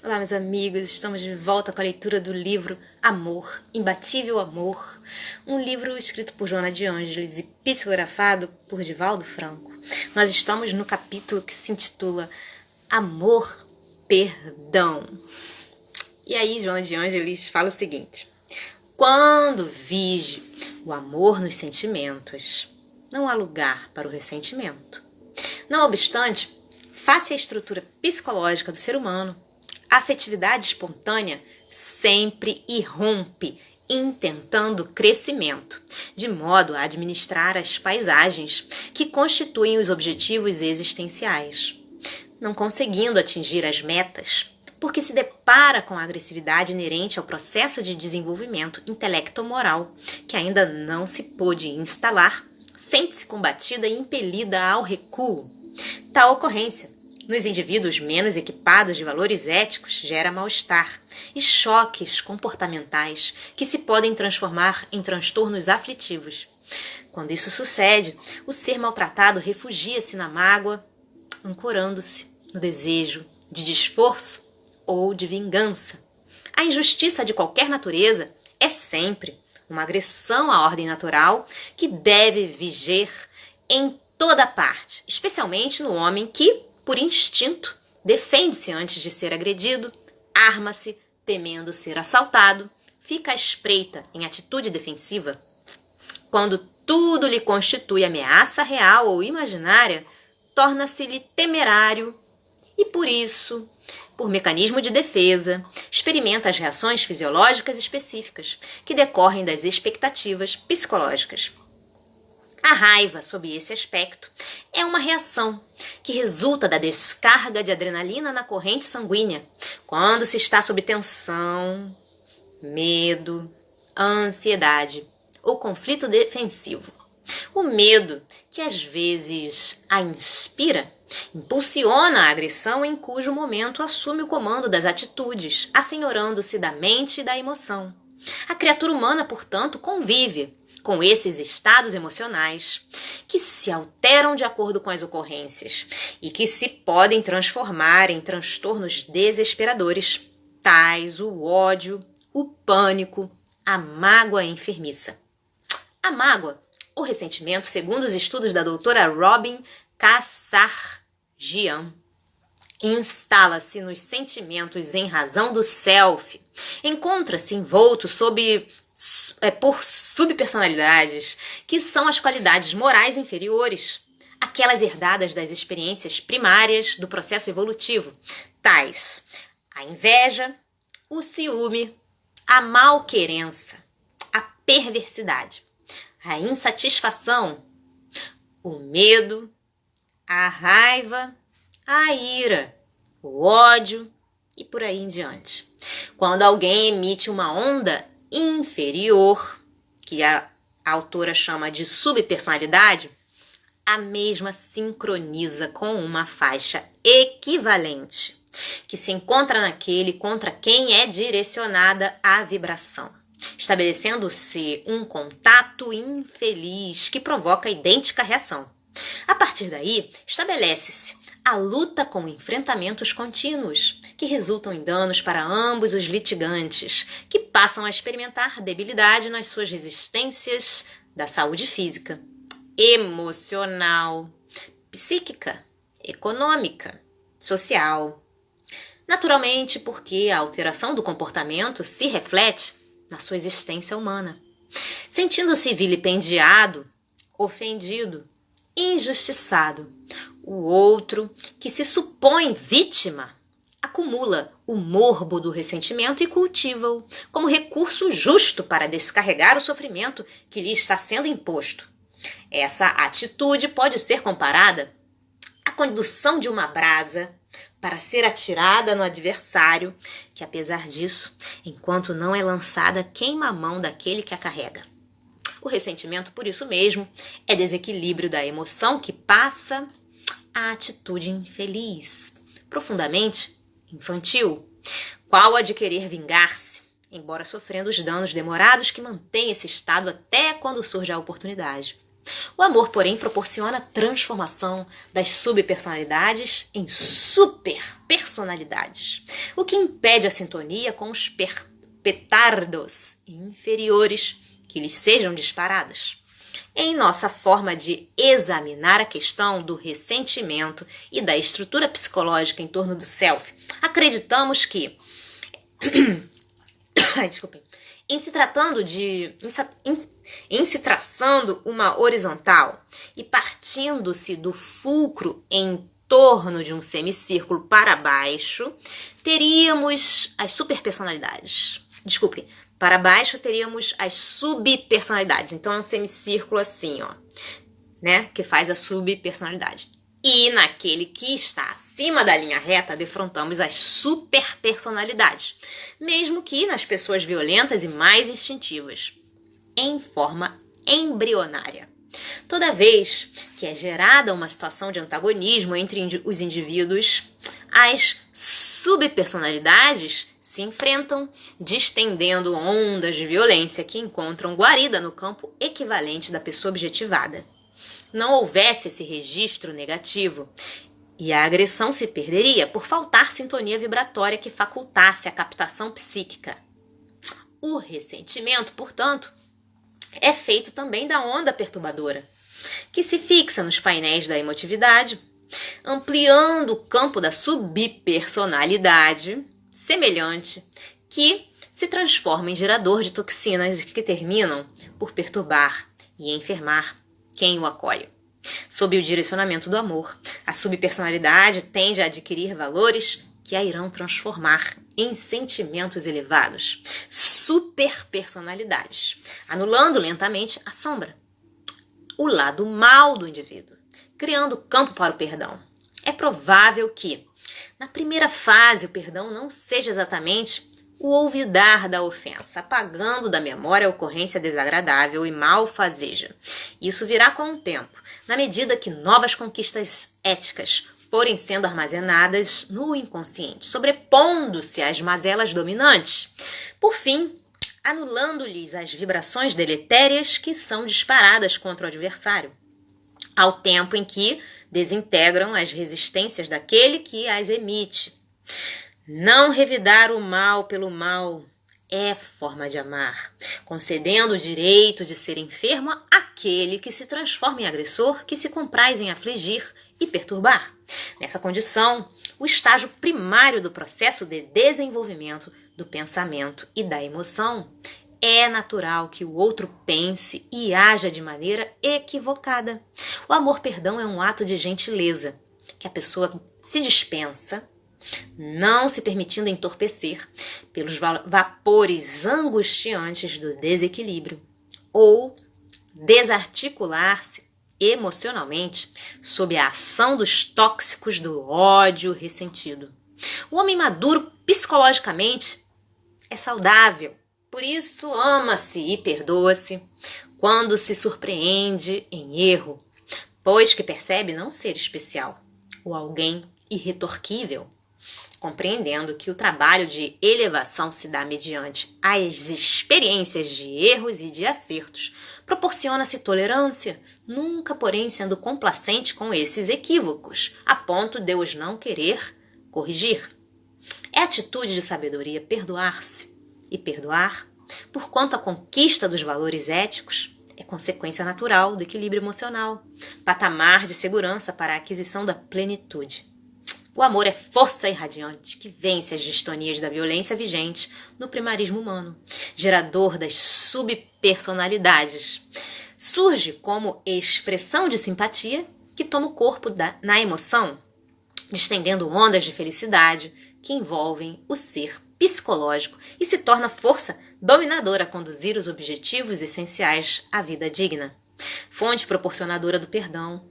Olá, meus amigos, estamos de volta com a leitura do livro Amor, Imbatível Amor, um livro escrito por Joana de Ângeles e psicografado por Divaldo Franco. Nós estamos no capítulo que se intitula Amor, Perdão. E aí, Joana de Ângeles fala o seguinte: quando vige o amor nos sentimentos, não há lugar para o ressentimento. Não obstante, face à estrutura psicológica do ser humano, a afetividade espontânea sempre irrompe, intentando crescimento, de modo a administrar as paisagens que constituem os objetivos existenciais. Não conseguindo atingir as metas, porque se depara com a agressividade inerente ao processo de desenvolvimento intelecto-moral, que ainda não se pôde instalar, sente-se combatida e impelida ao recuo. Tal ocorrência, nos indivíduos menos equipados de valores éticos, gera mal-estar e choques comportamentais que se podem transformar em transtornos aflitivos. Quando isso sucede, o ser maltratado refugia-se na mágoa, ancorando-se no desejo de esforço ou de vingança. A injustiça de qualquer natureza é sempre uma agressão à ordem natural que deve viger em toda parte, especialmente no homem que, por instinto, defende-se antes de ser agredido, arma-se temendo ser assaltado, fica à espreita em atitude defensiva. Quando tudo lhe constitui ameaça real ou imaginária, torna-se-lhe temerário e, por isso, por mecanismo de defesa, experimenta as reações fisiológicas específicas que decorrem das expectativas psicológicas. A raiva, sob esse aspecto, é uma reação que resulta da descarga de adrenalina na corrente sanguínea quando se está sob tensão, medo, ansiedade ou conflito defensivo. O medo, que às vezes a inspira, impulsiona a agressão em cujo momento assume o comando das atitudes, assenhorando-se da mente e da emoção. A criatura humana, portanto, convive com esses estados emocionais que se alteram de acordo com as ocorrências e que se podem transformar em transtornos desesperadores, tais o ódio, o pânico, a mágoa enfermiça. A mágoa, ou ressentimento, segundo os estudos da doutora Robin Kassarjian, instala-se nos sentimentos em razão do self, encontra-se envolto por subpersonalidades, que são as qualidades morais inferiores, aquelas herdadas das experiências primárias do processo evolutivo, tais a inveja, o ciúme, a malquerença, a perversidade, a insatisfação, o medo, a raiva, a ira, o ódio e por aí em diante. Quando alguém emite uma onda inferior, que a autora chama de subpersonalidade, a mesma sincroniza com uma faixa equivalente, que se encontra naquele contra quem é direcionada a vibração, estabelecendo-se um contato infeliz que provoca idêntica reação. A partir daí, estabelece-se a luta com enfrentamentos contínuos, que resultam em danos para ambos os litigantes, que passam a experimentar debilidade nas suas resistências da saúde física, emocional, psíquica, econômica, social. Naturalmente, porque a alteração do comportamento se reflete na sua existência humana. Sentindo-se vilipendiado, ofendido, injustiçado, o outro, que se supõe vítima, acumula o morbo do ressentimento e cultiva-o como recurso justo para descarregar o sofrimento que lhe está sendo imposto. Essa atitude pode ser comparada à condução de uma brasa para ser atirada no adversário, que apesar disso, enquanto não é lançada, queima a mão daquele que a carrega. O ressentimento, por isso mesmo, é desequilíbrio da emoção que passa a atitude infeliz, profundamente infantil, qual a de querer vingar-se, embora sofrendo os danos demorados que mantém esse estado até quando surge a oportunidade. O amor, porém, proporciona a transformação das subpersonalidades em superpersonalidades, o que impede a sintonia com os petardos inferiores que lhes sejam disparados. Em nossa forma de examinar a questão do ressentimento e da estrutura psicológica em torno do self, acreditamos que, desculpem, em se traçando uma horizontal e partindo-se do fulcro em torno de um semicírculo para baixo, teríamos as superpersonalidades. Desculpe, para baixo teríamos as subpersonalidades. Então é um semicírculo assim, ó, né, que faz a subpersonalidade. E naquele que está acima da linha reta, defrontamos as superpersonalidades, mesmo que nas pessoas violentas e mais instintivas, em forma embrionária. Toda vez que é gerada uma situação de antagonismo entre os indivíduos, as subpersonalidades se enfrentam, distendendo ondas de violência que encontram guarida no campo equivalente da pessoa objetivada. Não houvesse esse registro negativo, e a agressão se perderia por faltar sintonia vibratória que facultasse a captação psíquica. O ressentimento, portanto, é feito também da onda perturbadora, que se fixa nos painéis da emotividade, ampliando o campo da subpersonalidade, semelhante, que se transforma em gerador de toxinas que terminam por perturbar e enfermar quem o acolhe. Sob o direcionamento do amor, a subpersonalidade tende a adquirir valores que a irão transformar em sentimentos elevados, superpersonalidades, anulando lentamente a sombra, o lado mal do indivíduo, criando campo para o perdão. É provável que, na primeira fase, o perdão não seja exatamente o olvidar da ofensa, apagando da memória a ocorrência desagradável e malfazeja. Isso virá com o tempo, na medida que novas conquistas éticas forem sendo armazenadas no inconsciente, sobrepondo-se às mazelas dominantes. Por fim, anulando-lhes as vibrações deletérias que são disparadas contra o adversário, ao tempo em que desintegram as resistências daquele que as emite. Não revidar o mal pelo mal é forma de amar, concedendo o direito de ser enfermo àquele que se transforma em agressor, que se compraz em afligir e perturbar. Nessa condição, o estágio primário do processo de desenvolvimento do pensamento e da emoção, é natural que o outro pense e haja de maneira equivocada. O amor-perdão é um ato de gentileza, que a pessoa se dispensa, não se permitindo entorpecer pelos vapores angustiantes do desequilíbrio ou desarticular-se emocionalmente sob a ação dos tóxicos do ódio ressentido. O homem maduro psicologicamente é saudável, por isso ama-se e perdoa-se quando se surpreende em erro, pois que percebe não ser especial ou alguém irretorquível, compreendendo que o trabalho de elevação se dá mediante as experiências de erros e de acertos. Proporciona-se tolerância, nunca, porém, sendo complacente com esses equívocos, a ponto de os não querer corrigir. É atitude de sabedoria perdoar-se e perdoar, porquanto a conquista dos valores éticos é consequência natural do equilíbrio emocional, patamar de segurança para a aquisição da plenitude. O amor é força irradiante que vence as distonias da violência vigente no primarismo humano, gerador das subpersonalidades. Surge como expressão de simpatia que toma o corpo na emoção, distendendo ondas de felicidade que envolvem o ser psicológico e se torna força dominadora a conduzir os objetivos essenciais à vida digna. Fonte proporcionadora do perdão.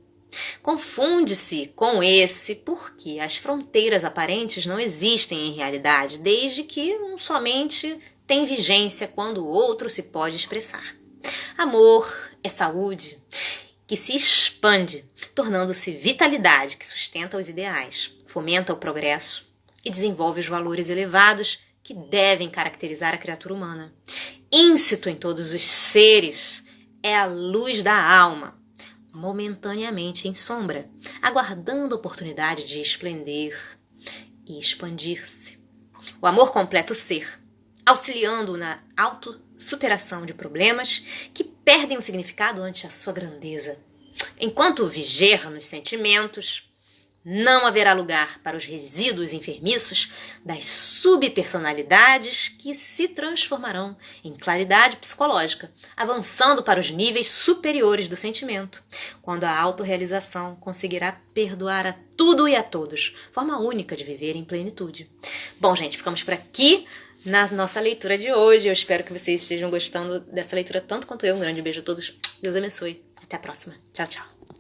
Confunde-se com esse porque as fronteiras aparentes não existem em realidade, desde que um somente tem vigência quando o outro se pode expressar. Amor é saúde que se expande, tornando-se vitalidade que sustenta os ideais, fomenta o progresso e desenvolve os valores elevados que devem caracterizar a criatura humana. Íncito em todos os seres é a luz da alma, momentaneamente em sombra, aguardando a oportunidade de esplender e expandir-se. O amor completa o ser, auxiliando-o na autossuperação de problemas que perdem o significado ante a sua grandeza. Enquanto viger nos sentimentos, não haverá lugar para os resíduos enfermiços das subpersonalidades que se transformarão em claridade psicológica, avançando para os níveis superiores do sentimento, quando a autorrealização conseguirá perdoar a tudo e a todos, forma única de viver em plenitude. Bom, gente, ficamos por aqui na nossa leitura de hoje. Eu espero que vocês estejam gostando dessa leitura tanto quanto eu. Um grande beijo a todos. Deus abençoe. Até a próxima. Tchau, tchau.